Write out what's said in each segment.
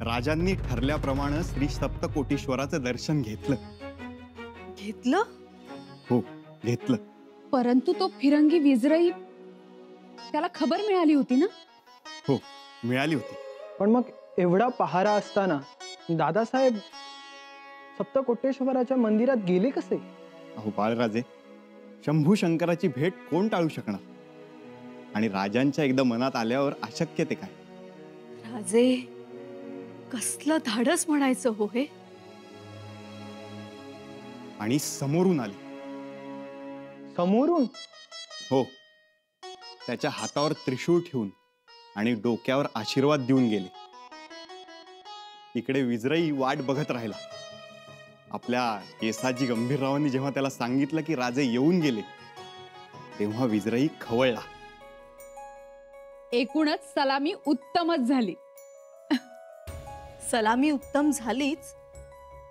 राजांनी ठरल्याप्रमाणे श्री सप्तकोटीश्वराचं दर्शन घेतलं. घेतलं? हो, घेतलं. परंतु तो फिरंगी विजरई, त्याला खबर मिळाली होती ना? हो, मिळाली होती. पण मग एवढा पहारा असताना दादासाहेब सप्तकोटेश्वराच्या मंदिरात गेले कसे? अहो बाळराजे, शंभू शंकराची भेट कोण टाळू शकणार? आणि राजांच्या एकदा मनात आल्यावर अशक्य ते काय? राजे, कसलं धाडस म्हणायचं हो हे. आणि समोरून आले. समोरून? हो, त्याच्या हातावर त्रिशूळ ठेवून आणि डोक्यावर आशीर्वाद देऊन गेले. इकडे विजरई वाट बघत राहिला. आपल्या केसाजी गंभीररावांनी जेव्हा त्याला सांगितलं की राजे येऊन गेले, तेव्हा विजरई खवळला. एकूणच सलामी उत्तमच झाली. सलामी उत्तम झालीच,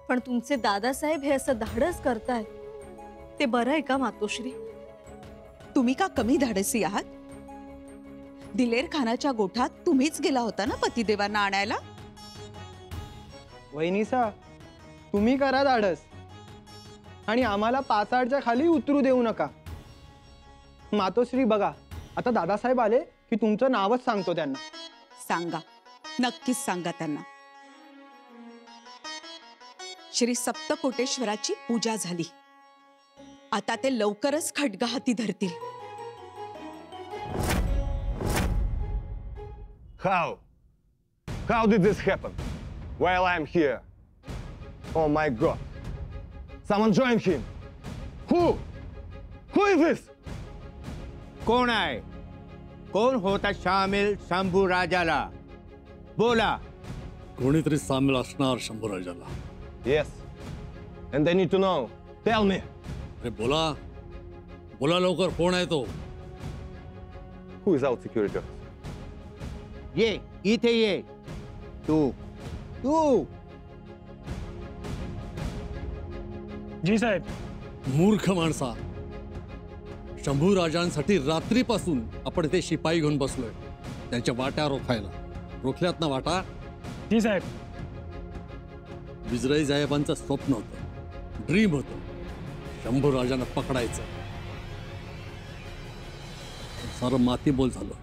पण तुमचे दादासाहेब हे असं धाडस करतायत ते बरं आहे का मातोश्री? तुम्ही का कमी धाडसी आहात? दिलेर खानाच्या गोठात तुम्हीच गेला होता ना पतिदेवांना आणायला? वहिनीसा, तुम्ही करा धाडस आणि आम्हाला पाचाडच्या खाली उतरू देऊ नका. मातोश्री बघा, आता दादासाहेब आले की तुमचं नावच सांगतो त्यांना. सांगा, नक्कीच सांगा त्यांना. श्री सप्तकोटेश्वराची पूजा झाली. आता ते लवकरच खड्गा हाती धरतील. How did this happen? While I'm here. Oh my God. Someone join him. Who is this? कौन आहे? कौन होता शामिल शंभू राजाला? बोला. कोणीतरी सामील असणार शंभू राजाला. Yes. And I need to know. Tell me. अरे बोला, बोला लवकर, कोण आहे तो? Who is out security? ये इथे ये. तू जी साहेब. मूर्ख माणसा, शंभू राजांसाठी रात्रीपासून आपण ते शिपाई घेऊन बसलोय त्यांच्या वाट्या रोखायला. रोखल्यात ना वाटा? जी साहेब. विजरई साहेबांचं स्वप्न होतं, ड्रीम होतं, शंभू राजांना पकडायचं. सारं मातीबोल झालं.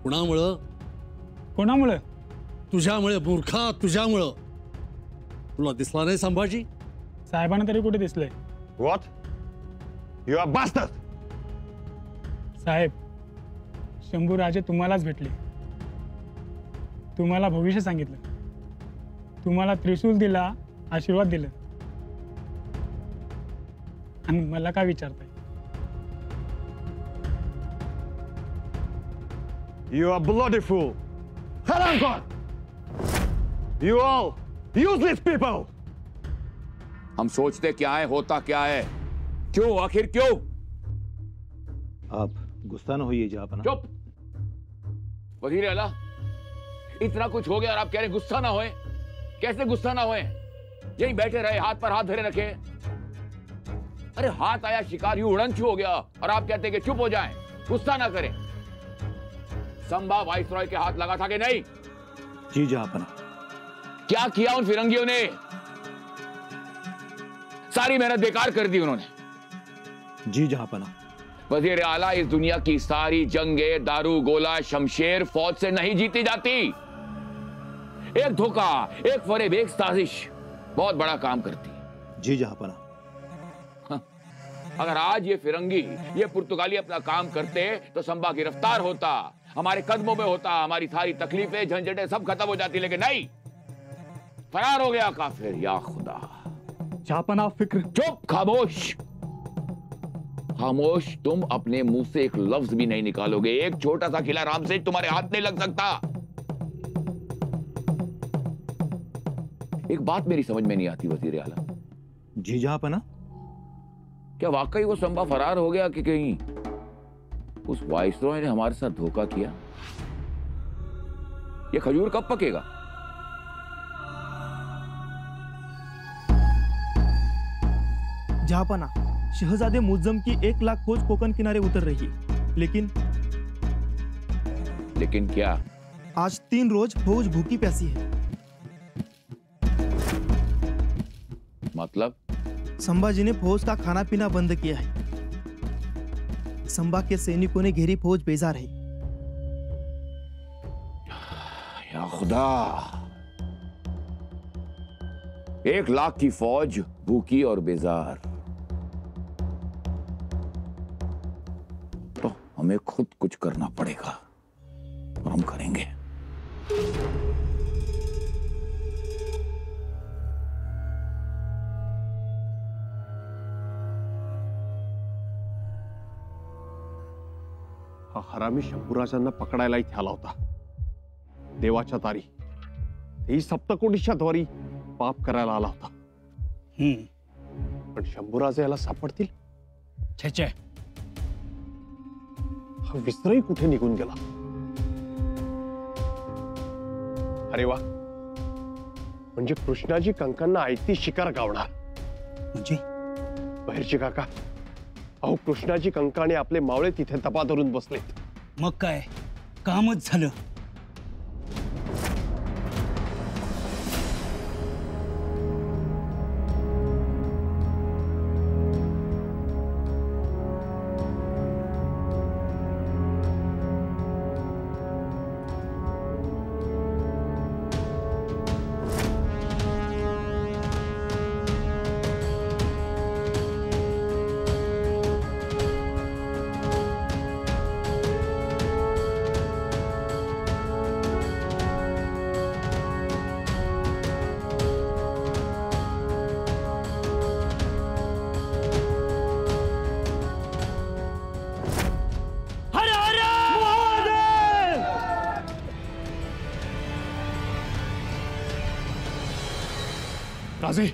कुणामुळं? कोणामुळे? तुझ्यामुळे मूर्खा, तुझ्यामुळं. तुला दिसला नाही संभाजी? साहेबांना तरी कुठे दिसलंय? What? You are bastard! साहेब, शंभू राजे तुम्हालाच भेटले. तुम्हाला भविष्य सांगितलं, तुम्हाला त्रिशूल दिला, आशीर्वाद दिला, आणि मला काय विचारताय? You are bloody fool! Harankot! You all useless people! हम सोचते क्या है, होता क्या है, क्यों, आखिर क्यों? आप गुस्सा ना होइए जहां. चुप! वजीर आला, इतना कुछ हो गया और आप कह रहे गुस्सा ना होए? कैसे गुस्सा ना होए? यहीं बैठे रहे, हाथ पर हाथ धरे रखे. अरे हाथ आया शिकार, यूं उड़नछू हो गया और आप कहते कि चुप हो जाएं, गुस्सा ना करें. संभा वाइसरॉय के हाथ लगा था कि नहीं? जी जहां. क्या किया उन फिरंगियों ने? सारी मेहनत बेकार कर दी उन्होंने. जी जहां. वजीर आला, इस दुनिया की सारी जंगें दारू गोला शमशेर फौज से नहीं जीती जाती. एक धोखा, एक फरेब, एक साजिश बहुत बड़ा काम करती. जी जहां. अगर आज ये फिरंगी, ये पुर्तगाली अपना काम करते तो संभा गिरफ्तार होता, हमारे कदमों में होता, हमारी सारी तकलीफें झंझटें सब खत्म हो जाती. लेकिन नहीं, फरार हो गया काफिर. या खुदा. चापना फिक्र. चुप, खामोश खामोश. तुम अपने मुंह से एक लफ्ज भी नहीं निकालोगे. एक छोटा सा खिला राम से तुम्हारे हाथ नहीं लग सकता. एक बात मेरी समझ में नहीं आती वजीर आला. जी जहां. क्या वाकई वो संभा फरार हो गया कि कहीं उस वाइसरॉय ने हमारे साथ धोखा किया? ये खजूर कब पकेगा? जहापना, शहजादे मुज्जम की 1 लाख फौज कोकण किनारे उतर रही है, लेकिन क्या? आज 3 रोज फौज भूखी प्यासी है. मतलब? संभाजी ने फौज का खाना पीना बंद किया है। संभा के सैनिकों ने घेरी फौज बेजार है। या खुदा, 1 लाख की फौज भूखी और बेजार। तो हमें खुद कुछ करना पड़ेगा और हम करेंगे। हा हरामी शंभूराजांना पकडायला इथे आला होता, देवाच्या दारी, ही सप्तकोटीच्या द्वारी पाप करायला आला होता. पण शंभूराज याला सापडतील? छे, हा विसरही कुठे निघून गेला? अरे वा, म्हणजे कृष्णाजी कंकांना आयती शिकार गावणार. म्हणजे बहिर्जी काका, अहो कृष्णाजी कंकाने आपले मावळे तिथे तपा धरून बसलेत. मग काय, कामच झालं. राजे,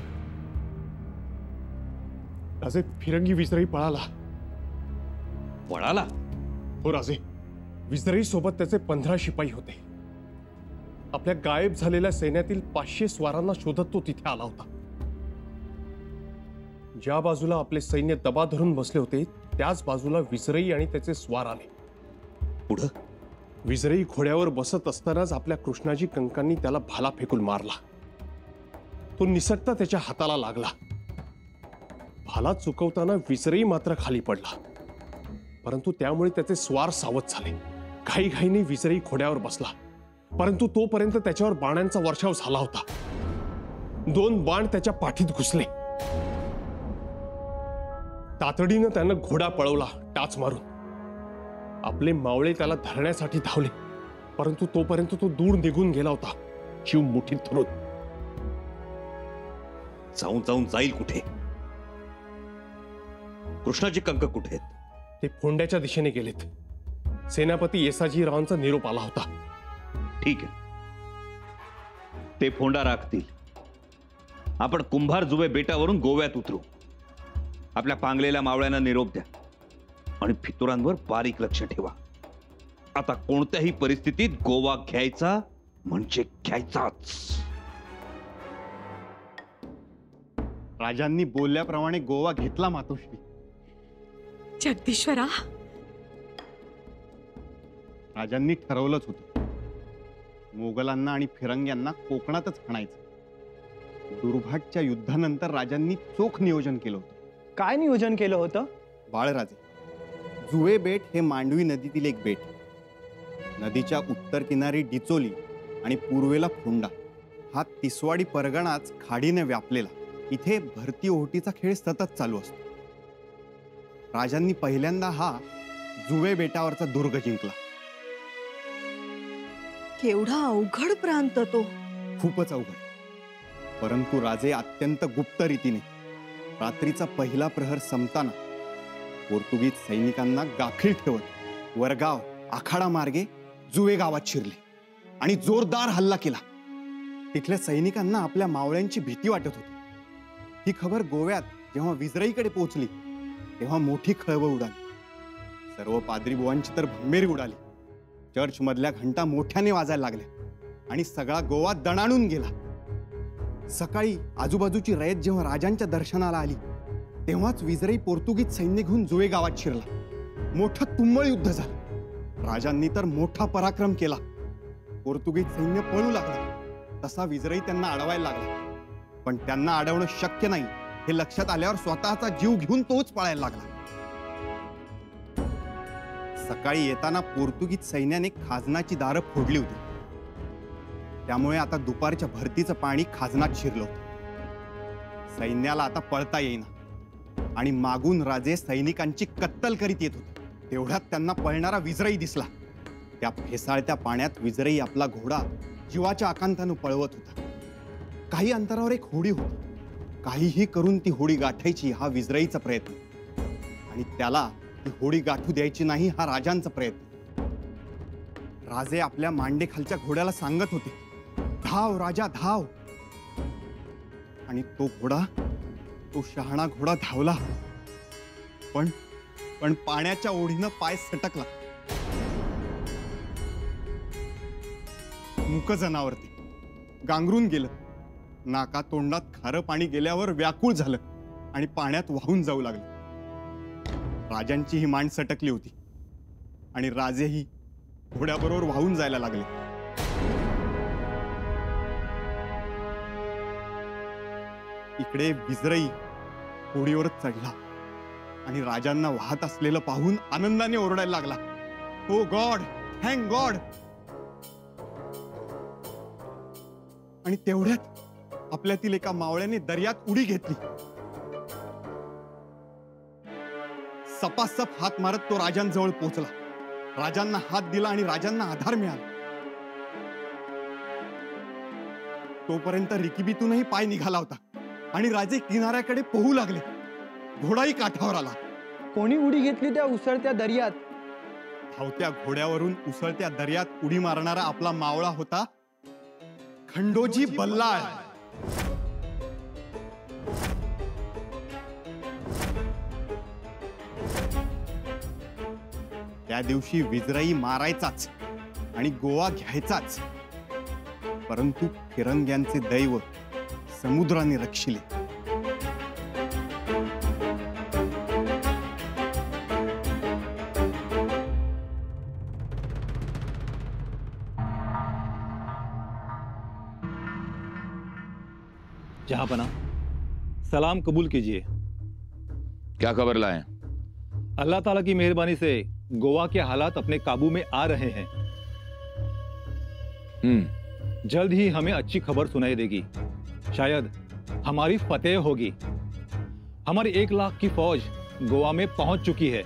राजे, फिरंगी विजराई पळाला. पळाला? हो राजे, विजराई सोबत त्याचे 15 शिपाई होते. आपल्या गायब झालेल्या सैन्यातील 500 स्वारांना शोधत तो तिथे आला होता. ज्या बाजूला आपले सैन्य दबा धरून बसले होते त्याच बाजूला विजराई आणि त्याचे स्वार आले. पुढं विजराई घोड्यावर बसत असतानाच आपल्या कृष्णाजी कंकांनी त्याला भाला फेकून मारला. तो निसटता त्याच्या हाताला लागला. भाला चुकवताना विजराई मात्र खाली पडला, परंतु त्यामुळे त्याचे स्वार सावध झाले. घाईघाईने विजराई घोड्यावर बसला, परंतु तोपर्यंत त्याच्यावर बाणांचा वर्षाव झाला होता. 2 बाण त्याच्या पाठीत घुसले. तातडीनं त्यानं घोडा पळवला टाच मारून. आपले मावळे त्याला धरण्यासाठी धावले, परंतु तोपर्यंत तो दूर निघून गेला होता, जीव मुठीत धरून. जाऊन जाईल कुठे? कृष्णाजी कंक कुठे आहेत? ते फोंड्याच्या दिशेने गेलेत. सेनापती येसाजी रावांचा निरोप आला होता. ठीक आहे, ते फोंडा राखतील. आपण कुंभार जुवे बेटावरून गोव्यात उतरू. आपल्या पांगलेल्या मावळ्यांना निरोप द्या आणि फितुरांवर बारीक लक्ष ठेवा. आता कोणत्याही परिस्थितीत गोवा घ्यायचा म्हणजे घ्यायचाच. राजांनी बोलल्याप्रमाणे गोवा घेतला मातोश्री. जगदीश्वरा, राजांनी ठरवलंच होतं, मोगलांना आणि फिरंग्यांना कोकणातच हाणायचं. दुर्भाटच्या युद्धानंतर राजांनी चोख नियोजन केलं होतं. काय नियोजन केलं होतं? बाळराजे, जुवे बेट हे मांडवी नदीतील एक बेट. नदीच्या उत्तर किनारी डिचोली आणि पूर्वेला फोंडा. हा तिसवाडी परगणाच खाडीने व्यापलेला. इथे भरती ओहोटीचा खेळ सतत चालू असतो. राजांनी पहिल्यांदा हा जुवे बेटावरचा दुर्ग जिंकला. केवढा अवघड प्रांत तो. खूपच अवघड. परंतु राजे अत्यंत गुप्त रीतीने रात्रीचा पहिला प्रहर संपताना पोर्तुगीज सैनिकांना गाफील ठेवत वरगाव आखाडा मार्गे जुवे गावात शिरले आणि जोरदार हल्ला केला. तिथल्या सैनिकांना आपल्या मावळ्यांची भीती वाटत होती. ही खबर गोव्यात जेव्हा विजराईकडे पोहोचली तेव्हा मोठी खळबळ उडाली. सर्व पादरी बुवांची तर भंबेरी उडाली. चर्च मधल्या घंटा मोठ्याने वाजायला लागल्या आणि सगळा गोवा दणाणून गेला. सकाळी आजूबाजूची रयत जेव्हा राजांच्या दर्शनाला आली तेव्हाच विजराई पोर्तुगीज सैन्य घेऊन जुवे गावात शिरला. मोठं तुंबळ युद्ध झालं. राजांनी तर मोठा पराक्रम केला. पोर्तुगीज सैन्य पळू लागलं तसा विजराई त्यांना अडवायला लागला. पण त्यांना अडवणं शक्य नाही हे लक्षात आल्यावर स्वतःचा जीव घेऊन तोच पळायला लागला. सकाळी येताना पोर्तुगीज सैन्याने खाजनाची दारं फोडली होती. त्यामुळे आता दुपारच्या भरतीचं पाणी खाजनात शिरलं होतं. सैन्याला आता पळता येईना आणि मागून राजे सैनिकांची कत्तल करीत येत होते. तेवढ्यात त्यांना पळणारा विजरई दिसला. त्या फेसाळत्या पाण्यात विजरई आपला घोडा जीवाच्या आकांतानं पळवत होता. काही अंतरावर एक होडी होती. काहीही करून ती होडी गाठायची हा विजरईचा प्रयत्न आणि त्याला ती होडी गाठू द्यायची नाही हा राजांचा प्रयत्न. राजे आपल्या मांडेखालच्या घोड्याला सांगत होते, धाव राजा धाव. आणि तो शहाणा घोडा धावला, पण पाण्याच्या ओढीनं पाय सटकला. मुक जनावर ते गांगरून गेलं. नाका तोंडात खारं पाणी गेल्यावर व्याकुळ झालं आणि पाण्यात वाहून जाऊ लागलं. राजांची ही मान सटकली होती आणि राजेही घोड्याबरोबर वाहून जायला लागले. इकडे विजरई होडीवरच चढला आणि राजांना वाहत असलेलं पाहून आनंदाने ओरडायला लागला, ओ गॉड, थँक गॉड. आणि तेवढ्यात आपल्यातील एका मावळ्याने दर्यात उडी घेतली. सपासप हात मारत तो राजांजवळ पोहोचला. राजांना हात दिला आणि राजांना आधार मिळाला. तोपर्यंत रिकिबीतूनही पाय निघाला होता आणि राजे किनाऱ्याकडे पोहू लागले. घोडाही काठावर आला. कोणी उडी घेतली त्या उसळत्या दर्यात? धावत्या घोड्यावरून उसळत्या दर्यात उडी मारणारा आपला मावळा होता खंडोजी बल्लाळ. त्या दिवशी विजरई मारायचाच आणि गोवा घ्यायचाच, परंतु फिरंग्यांचे दैव समुद्राने रक्षिले. जहांपना, सलाम कबूल कीजिए. क्या खबर लाए? अल्लाह ताला की मेहरबानी से गोवा के हालात अपने काबू में आ रहे हैं. जल्द ही हमें अच्छी खबर सुनाई देगी. शायद हमारी फतेह होगी. हमारी 1 लाख की फौज गोवा में पहुंच चुकी है.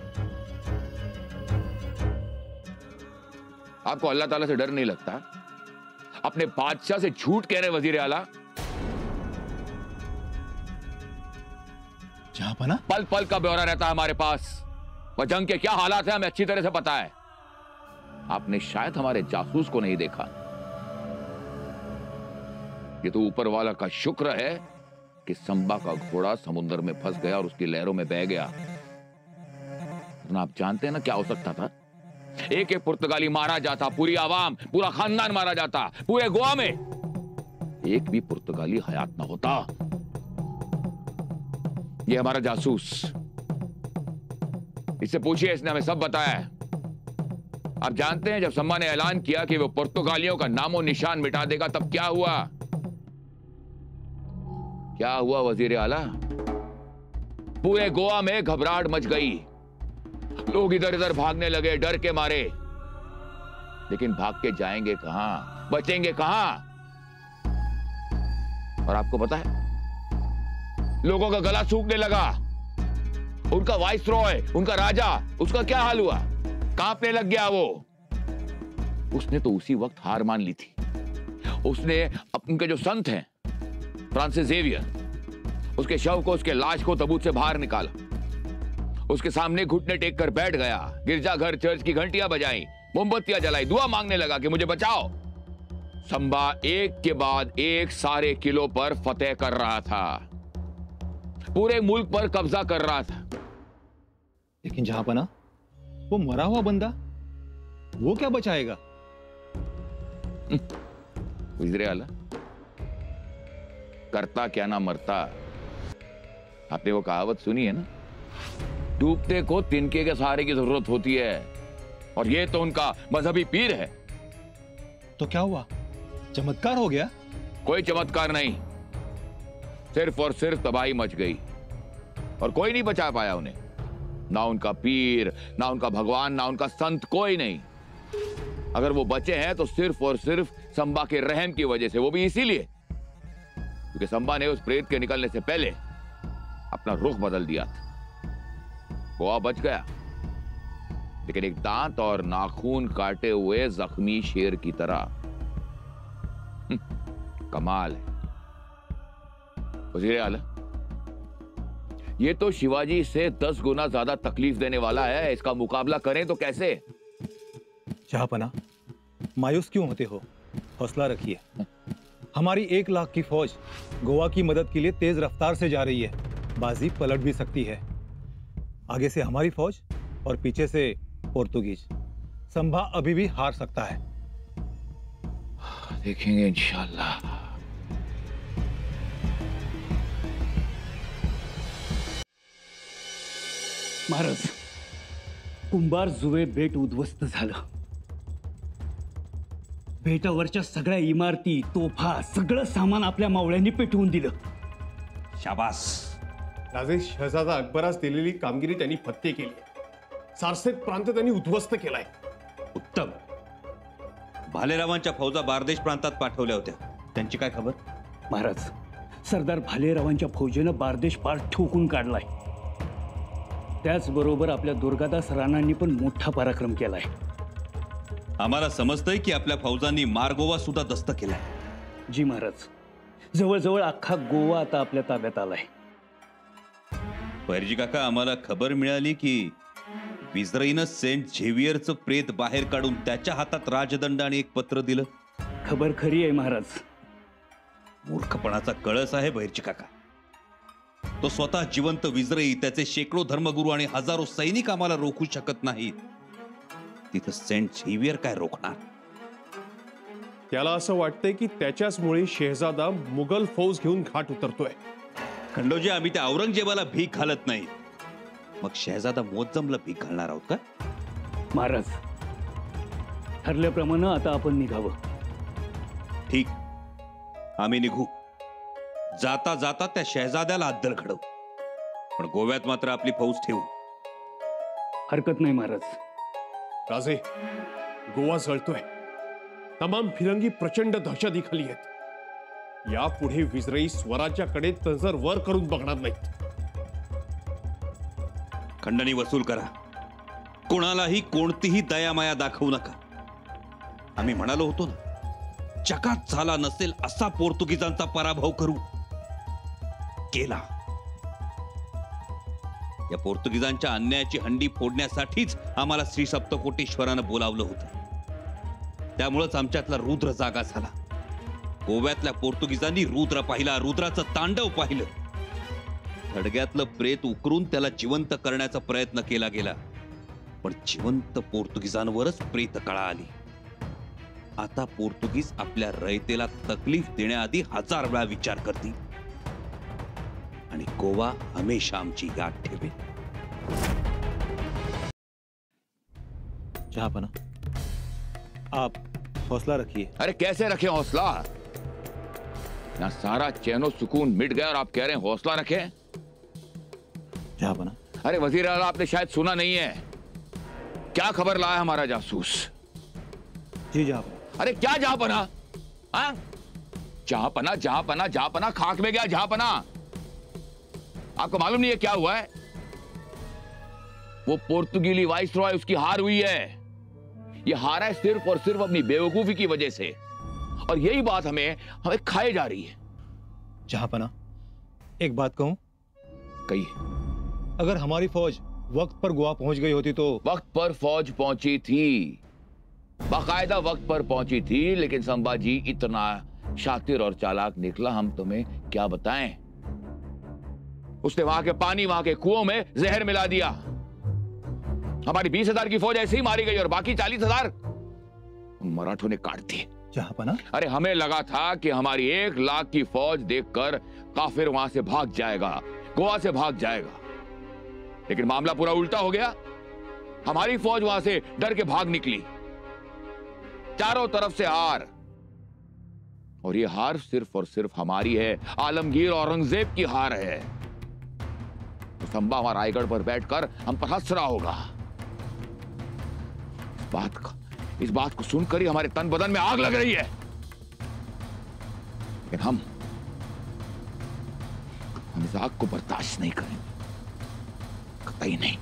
आपको अल्लाह ताला से डर नहीं लगता? अपने बादशाह से झूठ कह रहे वजीर आला. जहांपना, पल पल का ब्यौरा रहता है हमारे पास. वह जंग के क्या हालात है हमें अच्छी तरह से पता है. आपने शायद हमारे जासूस को नहीं देखा. ये तो ऊपर वाला का शुक्र है कि संबा का घोड़ा समुद्र में फंस गया और उसकी लहरों में बह गया. वरना आप जानते हैं ना क्या हो सकता था. एक एक पुर्तगाली मारा जाता, पूरी आवाम, पूरा खानदान मारा जाता. पूरे गोवा में एक भी पुर्तगाली हयात ना होता. ये हमारा जासूस, इससे पूछिए, इसने हमें सब बताया है. आप जानते हैं जब सम्मा ने ऐलान किया कि वो पुर्तगालियों का नामो निशान मिटा देगा, तब क्या हुआ? क्या हुआ वजीर आला? पूरे गोवा में घबराहट मच गई. लोग इधर उधर भागने लगे डर के मारे. लेकिन भाग के जाएंगे कहां, बचेंगे कहां? और आपको पता है, लोगों का गला सूखने लगा. उनका वाइसरॉय, उनका राजा, उसका क्या हाल हुआ? कांपने लग गया वो. उसने तो उसी वक्त हार मान ली थी. उसने उनके जो संत हैं फ्रांसिस जेवियर, उसके शव को, उसके लाश को तबूत से बाहर निकाला. उसके सामने घुटने टेक कर बैठ गया. गिरजाघर, चर्च की घंटियां बजाई, मोमबत्तियां जलाई, दुआ मांगने लगा कि मुझे बचाओ. संबा एक के बाद एक सारे किलों पर फतेह कर रहा था. पूरे मुल्क पर कब्जा कर रहा था. लेकिन जहांपना, वो मरा हुआ बंदा, वो क्या बचाएगा? गुजरे आला, करता क्या ना मरता. आपने वो कहावत सुनी है ना, डूबते को तिनके के सहारे की जरूरत होती है. और ये तो उनका मजहबी पीर है. तो क्या हुआ? चमत्कार हो गया? कोई चमत्कार नहीं. सिर्फ और सिर्फ तबाही मच गई और कोई नहीं बचा पाया उन्हें। ना उनका पीर, ना उनका भगवान, ना उनका संत, कोई नहीं। अगर वो बचे हैं तो सिर्फ और सिर्फ संबा के रहम की वजह से, वो भी इसीलिए क्योंकि संबा ने उस प्रेत के निकलने से पहले अपना रुख बदल दिया था। गोवा बच गया, लेकिन एक दांत और नाखून काटे हुए जख्मी शेर की तरह। कमाल है। वज़ीर आला, ये तो शिवाजी से 10 गुना ज्यादा तकलीफ देने वाला है। इसका मुकाबला करें तो कैसे? जहांपना, मायूस क्यों होते हो? हौसला रखिए। हमारी 1 लाख की फौज गोवा की मदद के लिए तेज रफ्तार से जा रही है। बाजी पलट भी सकती है। आगे से हमारी फौज और पीछे से पोर्तुगीज। संभा अभी भी हार सकता है। देखेंगे इंशाल्लाह। महाराज, कुंभार जुवे बेट उद्ध्वस्त झालं. बेटावरच्या सगळ्या इमारती, तोफा, सगळं सामान आपल्या मावळ्यांनी पेटवून दिलं. शाबास. राजे शहजादा अकबरास दिलेली कामगिरी त्यांनी फत्ते केली. सारसेत प्रांत त्यांनी उद्ध्वस्त केलाय. उत्तम. भालेरावांच्या फौजा बारदेश प्रांतात पाठवल्या होत्या, त्यांची काय खबर? महाराज, सरदार भालेरावांच्या फौजेनं बारदेश पार ठोकून काढलाय. त्याचबरोबर आपल्या दुर्गादास राणांनी पण मोठा पराक्रम केलाय. आम्हाला समजतंय की आपल्या फौजांनी मारगोवा सुद्धा दस्त केलाय. जी महाराज, जवळजवळ अख्खा गोवा आता आपल्या ताब्यात आलाय. पैरजी काका, आम्हाला खबर मिळाली की विजराईनं सेंट झेवियरचं प्रेत बाहेर काढून त्याच्या हातात राजदंड आणि एक पत्र दिलं. खबर खरी आहे महाराज. मूर्खपणाचा कळस आहे बैरजी काका. तो स्वतः जिवंत विजराई, त्याचे शेकडो धर्मगुरू आणि हजारो सैनिक आम्हाला रोखू शकत नाहीत. तिथं सेंट झेवियर काय रोखणार? त्याला असं वाटतंय की त्याच्याच मुळे शहजादा मुघल फौज घेऊन घाट उतरतोय. खंडोजी, आम्ही त्या औरंगजेबाला भीक घालत नाही. मग शहजादा मोज्जमला भीक घालणार आहोत का? महाराज, ठरल्याप्रमाणे आता आपण निघावं. ठीक, आम्ही निघू. जाता जाता त्या शहजाद्याला अद्दल घडवू, पण गोव्यात मात्र आपली फौज ठेवू. हरकत नाही महाराज. राजे, गोवा जळतोय. तमाम फिरंगी प्रचंड दहशतीखाली आहेत. यापुढे विजराई स्वराज्याकडे नजर वर करून बघणार नाहीत. खंडणी वसूल करा. कोणालाही कोणतीही दयामाया दाखवू नका. आम्ही म्हणालो होतो ना, जगात झाला नसेल असा पोर्तुगीजांचा पराभव करू. केला. या पोर्तुगीजांच्या अन्यायाची हंडी फोडण्यासाठीच आम्हाला श्री सप्तकोटीश्वरानं बोलावलं होतं. त्यामुळेच आमच्यातला रुद्र जागा झाला. गोव्यातल्या पोर्तुगीजांनी रुद्र पाहिला, रुद्राचं तांडव पाहिलं. थडग्यातलं प्रेत उकरून त्याला जिवंत करण्याचा प्रयत्न केला गेला, पण जिवंत पोर्तुगीजांवरच प्रेत कळा आली. आता पोर्तुगीज आपल्या रयतेला तकलीफ देण्याआधी 1000 वेळा विचार करतील आणि गोवा हमेशा आमची याद ठेवेल. जहांपना, आप हौसला रखिए. अरे कैसे रखें हौसला? ना सारा चैनो सुकून मिट गया और आप कह रहे हैं हौसला रखें? जहांपना, अरे वजीर आला, आपने शायद सुना नहीं है. क्या खबर लाया हमारा जासूस? जी जहांपना. अरे क्या जहांपना? हाँ, जहांपना जहांपना जहांपना खाक में गया जहांपना. आपको मालूम नहीं है क्या हुआ है? वो पोर्तुगीली वाइसरॉय, उसकी हार हुई है. ये हारा है सिर्फ और सिर्फ अपनी बेवकूफी की वजह से, और यही बात हमें खाए जा रही है. जहांपना, एक बात कहूं? कहिए. अगर हमारी फौज वक्त पर गोवा पहुंच गई होती तो? वक्त पर फौज पहुंची थी, बाकायदा वक्त पर पहुंची थी, लेकिन संभाजी इतना शातिर और चालाक निकला, हम तुम्हें क्या बताएं. उसने वहां के पानी, वहां के कुओं में जहर मिला दिया. हमारी 20,000 की फौज ऐसे ही मारी गई और बाकी 40,000 मराठों ने काट दी. जहांपना, अरे हमें लगा था कि हमारी 1 लाख की फौज देखकर काफिर वहां से भाग जाएगा, गोवा से भाग जाएगा, लेकिन मामला पूरा उल्टा हो गया. हमारी फौज वहां से डर के भाग निकली. चारों तरफ से हार, और ये हार सिर्फ और सिर्फ हमारी है, आलमगीर औरंगजेब की हार है। तो संबा वहां रायगढ़ पर बैठकर हम पर हंस रहा होगा। इस बात को सुनकर ही हमारे तन बदन में आग लग रही है। लेकिन हम इस आग को बर्दाश्त नहीं करेंगे, कतई नहीं।